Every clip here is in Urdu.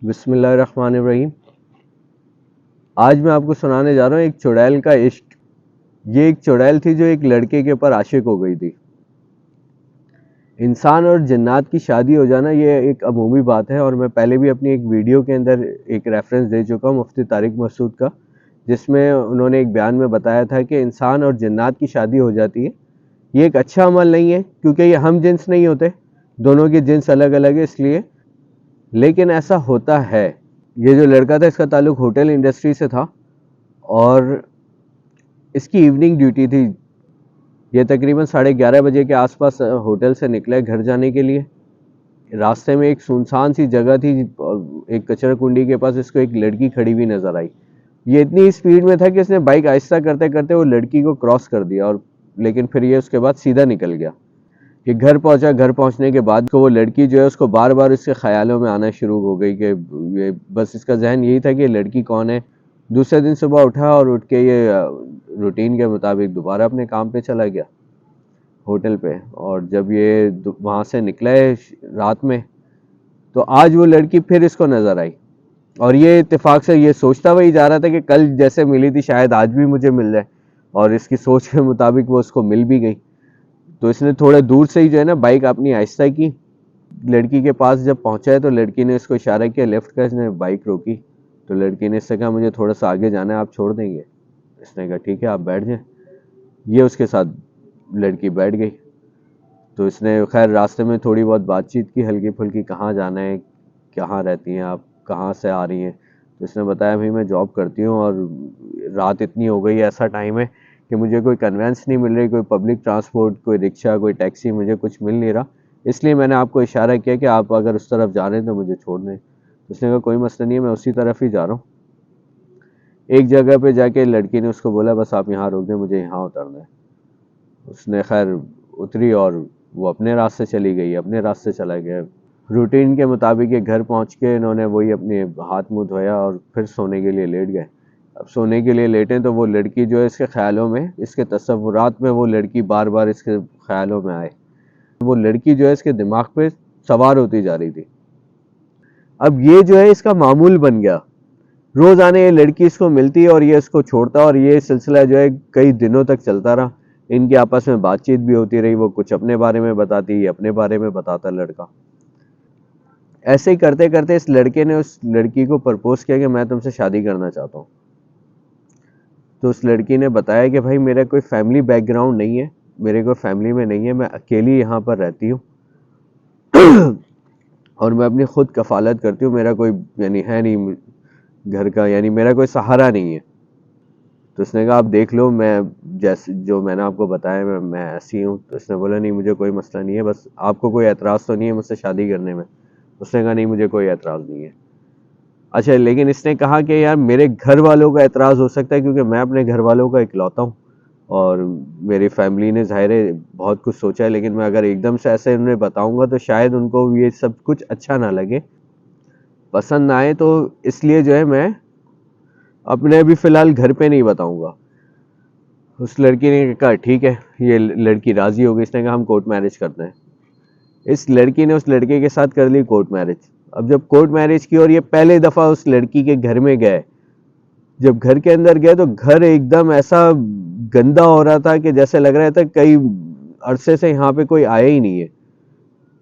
بسم اللہ الرحمن الرحیم۔ آج میں آپ کو سنانے جا رہا ہوں ایک چڑیل کا عشق۔ یہ ایک چڑیل تھی جو ایک لڑکے کے اوپر عاشق ہو گئی تھی۔ انسان اور جنات کی شادی ہو جانا یہ ایک عمومی بات ہے، اور میں پہلے بھی اپنی ایک ویڈیو کے اندر ایک ریفرنس دے چکا ہوں مفتی طارق مسعود کا، جس میں انہوں نے ایک بیان میں بتایا تھا کہ انسان اور جنات کی شادی ہو جاتی ہے۔ یہ ایک اچھا عمل نہیں ہے کیونکہ یہ ہم جنس نہیں ہوتے، دونوں کے جنس الگ الگ ہے اس لیے، لیکن ایسا ہوتا ہے۔ یہ جو لڑکا تھا اس کا تعلق ہوٹل انڈسٹری سے تھا، اور اس کی ایوننگ ڈیوٹی تھی۔ یہ تقریباً 11:30 بجے کے آس پاس ہوٹل سے نکلے گھر جانے کے لیے۔ راستے میں ایک سنسان سی جگہ تھی، ایک کچرا کنڈی کے پاس اس کو ایک لڑکی کھڑی ہوئی نظر آئی۔ یہ اتنی اسپیڈ میں تھا کہ اس نے بائک آہستہ کرتے کرتے وہ لڑکی کو کراس کر دیا، اور لیکن پھر یہ اس کے بعد سیدھا نکل گیا۔ کہ گھر پہنچا، گھر پہنچنے کے بعد وہ لڑکی جو ہے اس کو بار بار اس کے خیالوں میں آنا شروع ہو گئی کہ یہ بس اس کا ذہن یہی تھا کہ یہ لڑکی کون ہے۔ دوسرے دن صبح اٹھا اور اٹھ کے یہ روٹین کے مطابق دوبارہ اپنے کام پہ چلا گیا ہوٹل پہ، اور جب یہ وہاں سے نکلا ہے رات میں تو آج وہ لڑکی پھر اس کو نظر آئی، اور یہ اتفاق سے یہ سوچتا وہی جا رہا تھا کہ کل جیسے ملی تھی شاید آج بھی مجھے مل جائے، اور اس کی سوچ کے مطابق وہ اس کو مل بھی گئی۔ تو اس نے تھوڑے دور سے ہی جو ہے نا بائک اپنی آہستہ کی، لڑکی کے پاس جب پہنچا ہے تو لڑکی نے اس کو اشارہ کیا لیفٹ کا، اس نے بائک روکی تو لڑکی نے اس سے کہا مجھے تھوڑا سا آگے جانا ہے، آپ چھوڑ دیں گے؟ اس نے کہا ٹھیک ہے آپ بیٹھ جائیں۔ یہ اس کے ساتھ لڑکی بیٹھ گئی، تو اس نے خیر راستے میں تھوڑی بہت بات چیت کی ہلکی پھلکی، کہاں جانا ہے، کہاں رہتی ہیں آپ، کہاں سے آ رہی ہیں؟ تو اس نے بتایا بھائی میں جاب کرتی ہوں اور رات اتنی ہو گئی، ایسا ٹائم ہے کہ مجھے کوئی کنوینس نہیں مل رہی، کوئی پبلک ٹرانسپورٹ، کوئی رکشہ، کوئی ٹیکسی، مجھے کچھ مل نہیں رہا، اس لیے میں نے آپ کو اشارہ کیا کہ آپ اگر اس طرف جا رہے ہیں تو مجھے چھوڑ دیں۔ اس نے کہا کوئی مسئلہ نہیں ہے، میں اسی طرف ہی جا رہا ہوں۔ ایک جگہ پہ جا کے لڑکی نے اس کو بولا بس آپ یہاں روک دیں، مجھے یہاں اترنا ہے۔ اس نے خیر اتری اور وہ اپنے راستے چلی گئی، اپنے راستے چلا گیا۔ روٹین کے مطابق یہ گھر پہنچ کے انہوں نے وہی اپنے ہاتھ منہ دھویا اور پھر سونے کے لیے لیٹ گئے۔ اب سونے کے لیے لیٹیں تو وہ لڑکی جو ہے اس کے خیالوں میں، اس کے تصورات میں وہ لڑکی بار بار اس کے خیالوں میں آئے۔ وہ لڑکی جو ہے اس کے دماغ پہ سوار ہوتی جا رہی تھی۔ اب یہ جو ہے اس کا معمول بن گیا، روزانہ یہ لڑکی اس کو ملتی اور یہ اس کو چھوڑتا، اور یہ سلسلہ جو ہے کئی دنوں تک چلتا رہا۔ ان کی آپس میں بات چیت بھی ہوتی رہی، وہ کچھ اپنے بارے میں بتاتی، یہ اپنے بارے میں بتاتا لڑکا۔ ایسے ہی کرتے کرتے اس لڑکے نے اس لڑکی کو پرپوز کیا کہ میں تم سے شادی کرنا چاہتا ہوں۔ تو اس لڑکی نے بتایا کہ بھائی میرا کوئی فیملی بیک گراؤنڈ نہیں ہے، میرے کوئی فیملی میں نہیں ہے، میں اکیلی یہاں پر رہتی ہوں اور میں اپنی خود کفالت کرتی ہوں، میرا کوئی یعنی ہے نہیں گھر کا، یعنی میرا کوئی سہارا نہیں ہے۔ تو اس نے کہا آپ دیکھ لو، میں جیسے جو میں نے آپ کو بتایا میں ایسی ہوں۔ تو اس نے بولا نہیں مجھے کوئی مسئلہ نہیں ہے، بس آپ کو کوئی اعتراض تو نہیں ہے مجھ سے شادی کرنے میں؟ اس نے کہا نہیں مجھے کوئی اعتراض نہیں ہے۔ اچھا لیکن اس نے کہا کہ یار میرے گھر والوں کا اعتراض ہو سکتا ہے کیونکہ میں اپنے گھر والوں کا اکلوتا ہوں، اور میری فیملی نے ظاہر ہے بہت کچھ سوچا ہے، لیکن میں اگر ایک دم سے ایسے انہیں بتاؤں گا تو شاید ان کو یہ سب کچھ اچھا نہ لگے، پسند نہ آئے، تو اس لیے جو ہے میں اپنے بھی فی الحال گھر پہ نہیں بتاؤں گا۔ اس لڑکی نے کہا ٹھیک ہے، یہ لڑکی راضی ہو گئی۔ اس نے کہا ہم کورٹ میرج کرتے ہیں۔ اس لڑکی نے اس لڑکے کے ساتھ کر لی کورٹ میرج۔ اب جب کورٹ میرج کی اور یہ پہلے دفعہ اس لڑکی کے گھر میں گئے، جب گھر کے اندر گئے تو گھر ایک دم ایسا گندا ہو رہا تھا کہ جیسے لگ رہا تھا کئی عرصے سے یہاں پہ کوئی آیا ہی نہیں ہے۔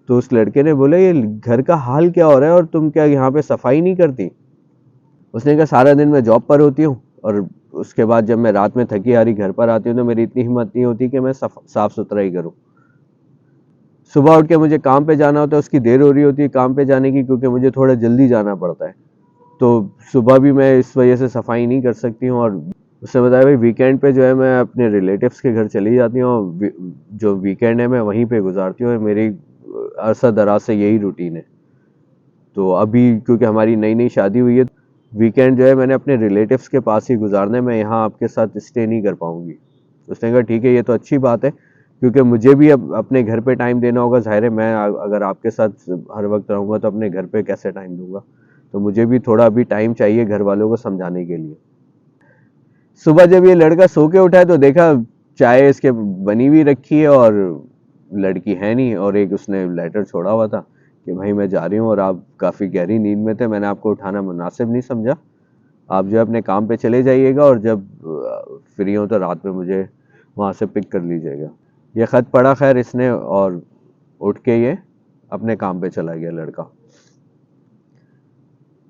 تو اس لڑکے نے بولا یہ گھر کا حال کیا ہو رہا ہے اور تم کیا یہاں پہ صفائی نہیں کرتی؟ اس نے کہا سارا دن میں جاب پر ہوتی ہوں، اور اس کے بعد جب میں رات میں تھکی ہاری گھر پر آتی ہوں تو میری اتنی ہمت نہیں ہوتی کہ میں صاف ستھرا ہی کروں۔ صبح اٹھ کے مجھے کام پہ جانا ہوتا ہے، اس کی دیر ہو رہی ہوتی ہے کام پہ جانے کی کیونکہ مجھے تھوڑا جلدی جانا پڑتا ہے، تو صبح بھی میں اس وجہ سے صفائی نہیں کر سکتی ہوں۔ اور اس نے بتایا بھائی ویکینڈ پہ جو ہے میں اپنے ریلیٹیوز کے گھر چلی جاتی ہوں، اور جو ویکینڈ ہے میں وہیں پہ گزارتی ہوں، میری عرصہ دراز سے یہی روٹین ہے۔ تو ابھی کیونکہ ہماری نئی نئی شادی ہوئی ہے، ویکینڈ جو ہے میں نے اپنے ریلیٹیوز کے پاس ہی گزارنا ہے، میں یہاں آپ کے ساتھ اسٹے نہیں کر پاؤں گی۔ اس نے کہا ٹھیک ہے یہ تو اچھی بات ہے کیونکہ مجھے بھی اب اپنے گھر پہ ٹائم دینا ہوگا، ظاہر ہے میں اگر آپ کے ساتھ ہر وقت رہوں گا تو اپنے گھر پہ کیسے ٹائم دوں گا، تو مجھے بھی تھوڑا ابھی ٹائم چاہیے گھر والوں کو سمجھانے کے لیے۔ صبح جب یہ لڑکا سو کے اٹھا ہے تو دیکھا چائے اس کے بنی ہوئی رکھی ہے اور لڑکی ہے نہیں، اور ایک اس نے لیٹر چھوڑا ہوا تھا کہ بھائی میں جا رہی ہوں اور آپ کافی گہری نیند میں تھے, میں نے آپ کو اٹھانا مناسب نہیں سمجھا, آپ جو ہے اپنے کام پہ چلے جائیے گا اور جب فری ہوں تو رات میں مجھے وہاں سے پک کر لیجیے گا. یہ خط پڑھا خیر اس نے اور اٹھ کے یہ اپنے کام پہ چلا گیا لڑکا.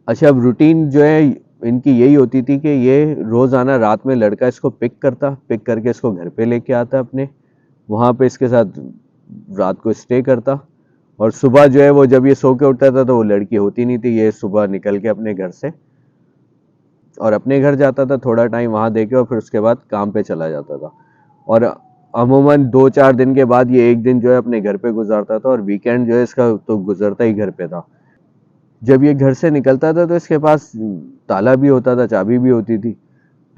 اچھا, اب روٹین جو ہے ان کی یہی ہوتی تھی کہ یہ روزانہ رات میں لڑکا اس کو پک کرتا, پک کر کے اس کو گھر پہ لے کے آتا اپنے, وہاں پہ اس کے ساتھ رات کو اسٹے کرتا, اور صبح جو ہے وہ جب یہ سو کے اٹھتا تھا تو وہ لڑکی ہوتی نہیں تھی, یہ صبح نکل کے اپنے گھر سے اور اپنے گھر جاتا تھا, تھوڑا ٹائم وہاں دے کے اور پھر اس کے بعد کام پہ چلا جاتا تھا. اور عموماً 2-4 دن کے بعد یہ ایک دن جو ہے اپنے گھر پہ گزارتا تھا, اور ویکینڈ جو ہے اس کا تو گزرتا ہی گھر پہ تھا. جب یہ گھر سے نکلتا تھا تو اس کے پاس تالا بھی ہوتا تھا, چابی بھی ہوتی تھی,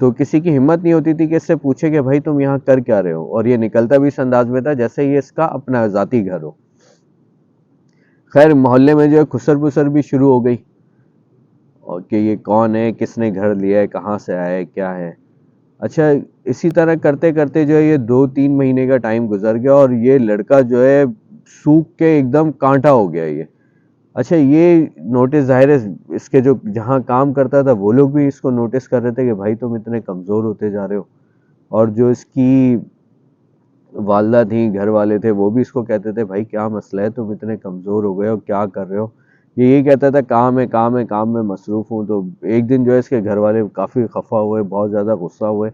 تو کسی کی ہمت نہیں ہوتی تھی کہ اس سے پوچھے کہ بھائی تم یہاں کر کیا رہے ہو, اور یہ نکلتا بھی اس انداز میں تھا جیسے یہ اس کا اپنا ذاتی گھر ہو. خیر محلے میں جو ہے خسر پسر بھی شروع ہو گئی, اور کہ یہ کون ہے, کس نے گھر لیا ہے, کہاں سے آیا ہے, کیا ہے. اچھا, اسی طرح کرتے کرتے جو ہے یہ 2-3 مہینے کا ٹائم گزر گیا اور یہ لڑکا جو ہے سوکھ کے ایک دم کانٹا ہو گیا یہ. اچھا, یہ نوٹس ظاہر ہے اس کے جو جہاں کام کرتا تھا وہ لوگ بھی اس کو نوٹس کر رہے تھے کہ بھائی تم اتنے کمزور ہوتے جا رہے ہو, اور جو اس کی والدہ تھیں, گھر والے تھے, وہ بھی اس کو کہتے تھے بھائی کیا مسئلہ ہے, تم اتنے کمزور ہو گئے ہو, کیا کر رہے ہو. یہی کہتا تھا کام ہے کام ہے کام میں مصروف ہوں. تو ایک دن جو ہے اس کے گھر والے کافی خفا ہوئے, بہت زیادہ غصہ ہوئے,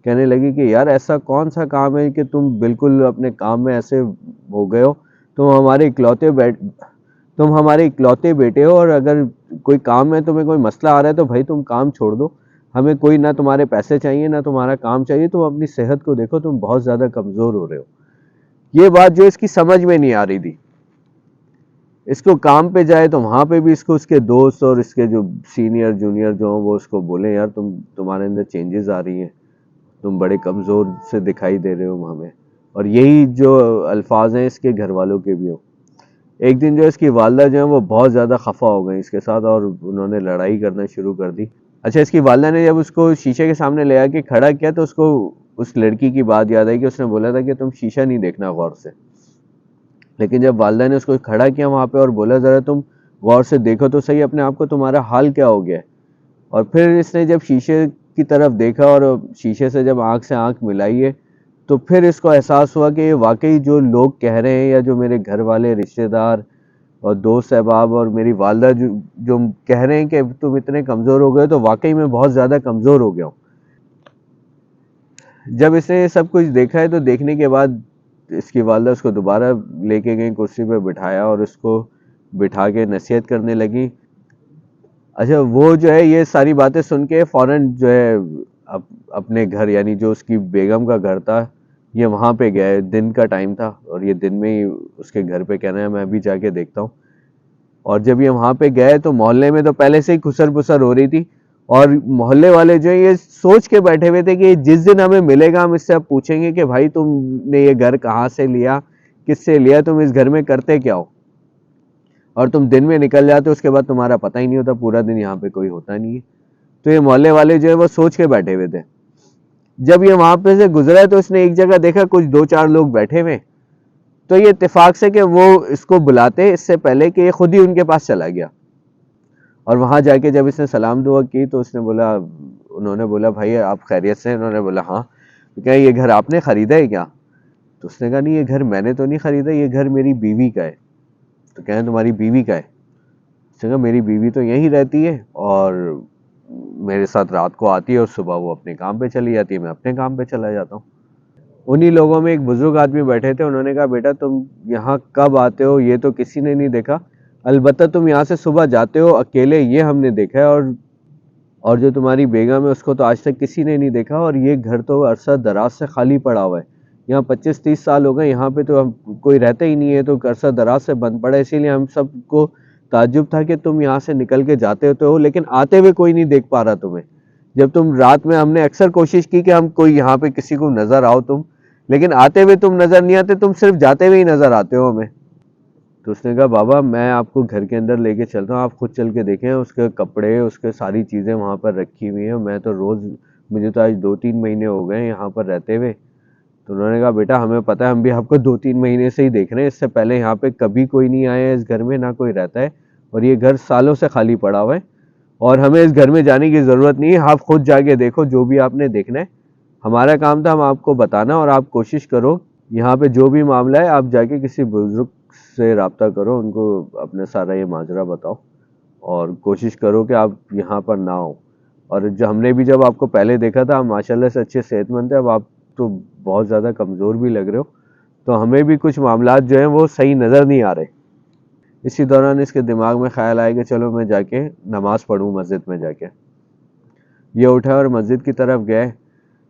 کہنے لگے کہ یار ایسا کون سا کام ہے کہ تم بالکل اپنے کام میں ایسے ہو گئے ہو, تم ہمارے اکلوتے بیٹے ہو, اور اگر کوئی کام میں تمہیں کوئی مسئلہ آ رہا ہے تو بھائی تم کام چھوڑ دو, ہمیں کوئی نہ تمہارے پیسے چاہیے نہ تمہارا کام چاہیے, تم اپنی صحت کو دیکھو, تم بہت زیادہ کمزور ہو رہے ہو. یہ بات جو اس کی سمجھ میں نہیں آ رہی تھی. اس کو کام پہ جائے تو وہاں پہ بھی اس کو اس کے دوست اور اس کے جو سینئر جونیئر جو ہیں وہ اس کو بولے یار تمہارے اندر چینجز آ رہی ہیں, تم بڑے کمزور سے دکھائی دے رہے ہو ہمیں, اور یہی جو الفاظ ہیں اس کے گھر والوں کے بھی ہوں. ایک دن جو اس کی والدہ جو ہیں وہ بہت زیادہ خفا ہو گئی اس کے ساتھ, اور انہوں نے لڑائی کرنا شروع کر دی. اچھا, اس کی والدہ نے جب اس کو شیشے کے سامنے لے آ کے کھڑا کیا تو اس کو اس لڑکی کی بات یاد آئی کہ اس نے بولا تھا کہ تم شیشہ نہیں دیکھنا غور سے. لیکن جب والدہ نے اس کو کھڑا کیا وہاں پہ اور بولا ذرا تم غور سے دیکھو تو صحیح اپنے آپ کو, تمہارا حال کیا ہو گیا ہے, اور پھر اس نے جب شیشے کی طرف دیکھا اور شیشے سے جب آنکھ سے آنکھ ملائی ہے تو پھر اس کو احساس ہوا کہ یہ واقعی جو لوگ کہہ رہے ہیں, یا جو میرے گھر والے, رشتہ دار اور دوست احباب اور میری والدہ جو کہہ رہے ہیں کہ تم اتنے کمزور ہو گئے, تو واقعی میں بہت زیادہ کمزور ہو گیا ہوں. جب اس نے یہ سب کچھ دیکھا ہے تو دیکھنے کے بعد اس کی والدہ اس کو دوبارہ لے کے گئی, کرسی پہ بٹھایا اور اس کو بٹھا کے نصیحت کرنے لگی. اچھا, وہ جو ہے یہ ساری باتیں سن کے فوراً جو ہے اپنے گھر, یعنی جو اس کی بیگم کا گھر تھا, یہ وہاں پہ گئے. دن کا ٹائم تھا اور یہ دن میں ہی اس کے گھر پہ کہنا ہے میں ابھی جا کے دیکھتا ہوں. اور جب یہ وہاں پہ گئے تو محلے میں تو پہلے سے ہی خسر پسر ہو رہی تھی, اور محلے والے جو ہیں یہ سوچ کے بیٹھے ہوئے تھے کہ جس دن ہمیں ملے گا ہم اس سے اب پوچھیں گے کہ بھائی تم نے یہ گھر کہاں سے لیا, کس سے لیا, تم اس گھر میں کرتے کیا ہو, اور تم دن میں نکل جاتے اس کے بعد تمہارا پتہ ہی نہیں ہوتا, پورا دن یہاں پہ کوئی ہوتا نہیں ہے. تو یہ محلے والے جو ہے وہ سوچ کے بیٹھے ہوئے تھے. جب یہ وہاں پہ سے گزرا تو اس نے ایک جگہ دیکھا کچھ 2-4 لوگ بیٹھے ہوئے, تو یہ اتفاق سے کہ وہ اس کو بلاتے اس سے پہلے کہ یہ خود ہی ان کے پاس چلا گیا, اور وہاں جا کے جب اس نے سلام دعا کی تو اس نے بولا, انہوں نے بولا بھائی آپ خیریت سے ہیں؟ انہوں نے بولا ہاں. تو کہا یہ گھر آپ نے خریدا ہے کیا؟ تو اس نے کہا نہیں یہ گھر میں نے تو نہیں خریدا, یہ گھر میری بیوی کا ہے. تو کہیں تمہاری بیوی کا ہے؟ اس نے کہا میری بیوی تو یہیں رہتی ہے اور میرے ساتھ رات کو آتی ہے اور صبح وہ اپنے کام پہ چلی جاتی ہے, میں اپنے کام پہ چلا جاتا ہوں. انہی لوگوں میں ایک بزرگ آدمی بیٹھے تھے, انہوں نے کہا بیٹا تم یہاں کب آتے ہو یہ تو کسی نے نہیں دیکھا, البتہ تم یہاں سے صبح جاتے ہو اکیلے یہ ہم نے دیکھا ہے, اور جو تمہاری بیگم ہے اس کو تو آج تک کسی نے نہیں دیکھا, اور یہ گھر تو عرصہ دراز سے خالی پڑا ہوا ہے, یہاں 25-30 سال ہو گئے, یہاں پہ تو ہم کوئی رہتا ہی نہیں ہے, تو عرصہ دراز سے بند پڑا ہے. اسی لیے ہم سب کو تعجب تھا کہ تم یہاں سے نکل کے جاتے ہوتے ہو لیکن آتے ہوئے کوئی نہیں دیکھ پا رہا تمہیں. جب تم رات میں, ہم نے اکثر کوشش کی کہ ہم کوئی یہاں پہ کسی کو نظر آؤ تم, لیکن آتے ہوئے تم نظر نہیں آتے, تم صرف جاتے ہوئے ہی نظر آتے ہو ہمیں. تو اس نے کہا بابا میں آپ کو گھر کے اندر لے کے چلتا ہوں, آپ خود چل کے دیکھیں, اس کے کپڑے اس کے ساری چیزیں وہاں پر رکھی ہوئی ہیں, میں تو روز, مجھے تو آج 2-3 مہینے ہو گئے یہاں پر رہتے ہوئے, تو انہوں نے کہا بیٹا ہمیں پتہ ہے، ہم بھی آپ کو 2-3 مہینے سے ہی دیکھ رہے ہیں، اس سے پہلے یہاں پہ کبھی کوئی نہیں آیا ہے اس گھر میں، نہ کوئی رہتا ہے، اور یہ گھر سالوں سے خالی پڑا ہوا ہے، اور ہمیں اس گھر میں جانے کی ضرورت نہیں ہے، آپ خود جا کے دیکھو جو بھی آپ نے دیکھنا ہے، ہمارا کام تھا ہم آپ کو بتانا، اور آپ کوشش کرو یہاں پہ جو بھی معاملہ ہے آپ جا کے کسی بزرگ سے رابطہ کرو، ان کو اپنا سارا یہ ماجرا بتاؤ، اور کوشش کرو کہ آپ یہاں پر نہ ہو۔ اور جو ہم نے بھی جب آپ کو پہلے دیکھا تھا، آپ ماشاءاللہ سے اچھے صحت مند تھے، اب آپ تو بہت زیادہ کمزور بھی لگ رہے ہو، تو ہمیں بھی کچھ معاملات جو ہیں وہ صحیح نظر نہیں آ رہے۔ اسی دوران اس کے دماغ میں خیال آئے کہ چلو میں جا کے نماز پڑھوں مسجد میں جا کے۔ یہ اٹھا اور مسجد کی طرف گئے،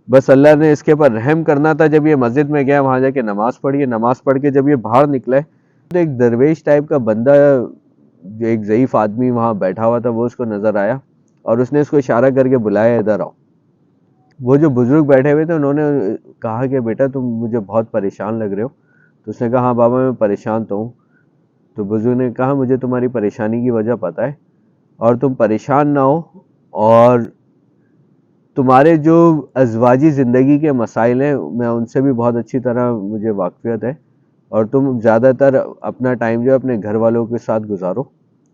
بس اللہ نے اس کے اوپر رحم کرنا تھا، جب یہ مسجد میں گیا وہاں جا کے نماز پڑھی، نماز پڑھ کے جب یہ باہر نکلے تو ایک درویش ٹائپ کا بندہ، جو ایک ضعیف آدمی وہاں بیٹھا ہوا تھا، وہ اس کو نظر آیا، اور اس نے اس کو اشارہ کر کے بلایا ادھر آؤ۔ وہ جو بزرگ بیٹھے ہوئے تھے انہوں نے کہا کہ بیٹا تم مجھے بہت پریشان لگ رہے ہو، تو اس نے کہا ہاں بابا میں پریشان تو ہوں۔ تو بزرگ نے کہا مجھے تمہاری پریشانی کی وجہ پتہ ہے، اور تم پریشان نہ ہو، اور تمہارے جو ازواجی زندگی کے مسائل ہیں میں ان سے بھی بہت اچھی طرح مجھے واقفیت ہے، اور تم زیادہ تر اپنا ٹائم جو ہے اپنے گھر والوں کے ساتھ گزارو،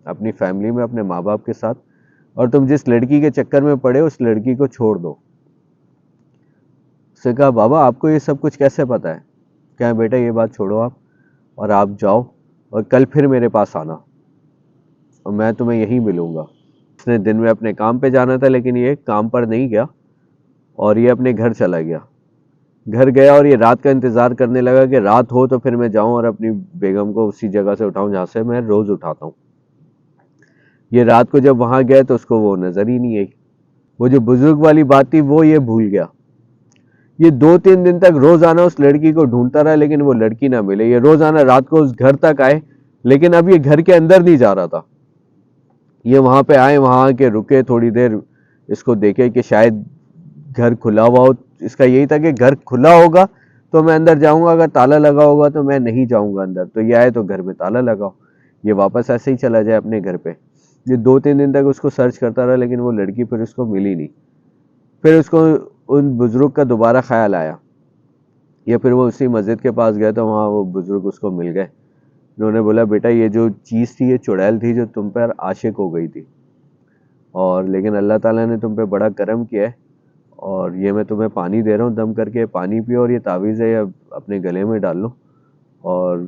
اپنی فیملی میں، اپنے ماں باپ کے ساتھ، اور تم جس لڑکی کے چکر میں پڑے اس لڑکی کو چھوڑ دو۔ اس نے کہا بابا آپ کو یہ سب کچھ کیسے پتہ ہے؟ کہا بیٹا یہ بات چھوڑو آپ، اور آپ جاؤ اور کل پھر میرے پاس آنا، اور میں تمہیں یہیں ملوں گا۔ اس نے دن میں اپنے کام پہ جانا تھا، لیکن یہ کام پر نہیں گیا، اور یہ اپنے گھر چلا گیا۔ گھر گیا اور یہ رات کا انتظار کرنے لگا کہ رات ہو تو پھر میں جاؤں اور اپنی بیگم کو اسی جگہ سے اٹھاؤں جہاں سے میں روز اٹھاتا ہوں۔ یہ رات کو جب وہاں گیا تو اس کو وہ نظر ہی نہیں آئی، وہ جو بزرگ والی بات تھی وہ یہ بھول گیا۔ یہ 2-3 دن تک روزانہ اس لڑکی کو ڈھونڈتا رہا، لیکن وہ لڑکی نہ ملے۔ یہ روزانہ رات کو اس گھر تک آئے، لیکن اب یہ گھر کے اندر نہیں جا رہا تھا۔ یہ وہاں پہ آئے، وہاں آ کے رکے تھوڑی دیر، اس کو دیکھے کہ شاید گھر کھلا ہوا ہو۔ اس کا یہی تھا کہ گھر کھلا ہوگا تو میں اندر جاؤں گا، اگر تالا لگا ہوگا تو میں نہیں جاؤں گا اندر، تو یہ آئے تو گھر میں تالا لگاؤ، یہ واپس ایسے ہی چلا جائے اپنے گھر پہ۔ یہ 2-3 دن تک اس کو سرچ کرتا رہا، لیکن وہ لڑکی پھر اس کو ملی نہیں۔ پھر اس کو ان بزرگ کا دوبارہ خیال آیا، یا پھر وہ اسی مسجد کے پاس گیا تو وہاں وہ بزرگ اس کو مل گئے۔ انہوں نے بولا بیٹا یہ جو چیز تھی یہ چڑیل تھی جو تم پر عاشق ہو گئی تھی، اور لیکن اللہ تعالیٰ نے تم پہ بڑا کرم کیا ہے، اور یہ میں تمہیں پانی دے رہا ہوں، دم کر کے پانی پیو، اور یہ تعویذ ہے یہ اپنے گلے میں ڈال لو، اور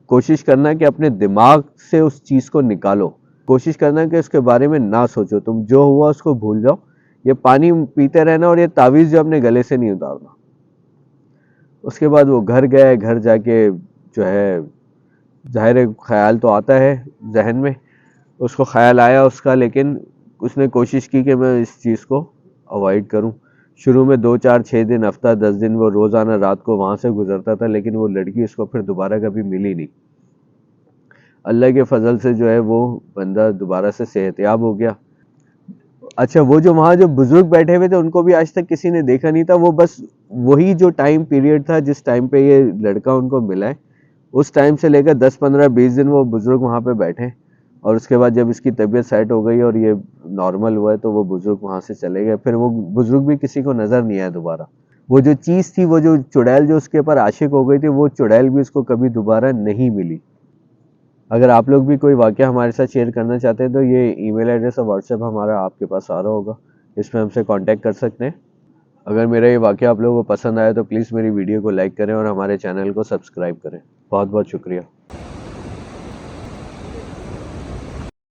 کوشش کرنا کہ اپنے دماغ سے اس چیز کو نکالو، کوشش کرنا کہ اس کے بارے میں نہ سوچو، تم جو ہوا اس کو بھول جاؤ، یہ پانی پیتے رہنا، اور یہ تعویذ جو اپنے گلے سے نہیں اتارنا۔ اس کے بعد وہ گھر گئے، گھر جا کے جو ہے ظاہر خیال تو آتا ہے ذہن میں، اس کو خیال آیا اس کا، لیکن اس نے کوشش کی کہ میں اس چیز کو اوائڈ کروں۔ شروع میں 2-4-6 دن، ہفتہ 10 دن وہ روزانہ رات کو وہاں سے گزرتا تھا، لیکن وہ لڑکی اس کو پھر دوبارہ کبھی ملی نہیں۔ اللہ کے فضل سے جو ہے وہ بندہ دوبارہ سے صحت یاب ہو گیا۔ اچھا وہ جو وہاں جو بزرگ بیٹھے ہوئے تھے ان کو بھی آج تک کسی نے دیکھا نہیں تھا، وہ بس وہی جو ٹائم پیریڈ تھا جس ٹائم پہ یہ لڑکا ان کو ملا ہے، اس ٹائم سے لے کر 10-15-20 دن وہ بزرگ وہاں پہ بیٹھے، اور اس کے بعد جب اس کی طبیعت سیٹ ہو گئی اور یہ نارمل ہوا ہے تو وہ بزرگ وہاں سے چلے گئے، پھر وہ بزرگ بھی کسی کو نظر نہیں آیا دوبارہ۔ وہ جو چیز تھی، وہ جو چڑیل جو اس کے اوپر عاشق ہو گئی تھی، وہ چڑیل بھی اس کو کبھی دوبارہ نہیں ملی۔ اگر آپ لوگ بھی کوئی واقعہ ہمارے ساتھ شیئر کرنا چاہتے ہیں تو یہ ای میل ایڈریس اور واٹس ایپ ہمارا آپ کے پاس آ رہا ہوگا، اس میں ہم سے کانٹیکٹ کر سکتے ہیں۔ اگر میرا یہ واقعہ آپ لوگوں کو پسند آیا تو پلیز میری ویڈیو کو لائک کریں اور ہمارے چینل کو سبسکرائب کریں۔ بہت بہت شکریہ۔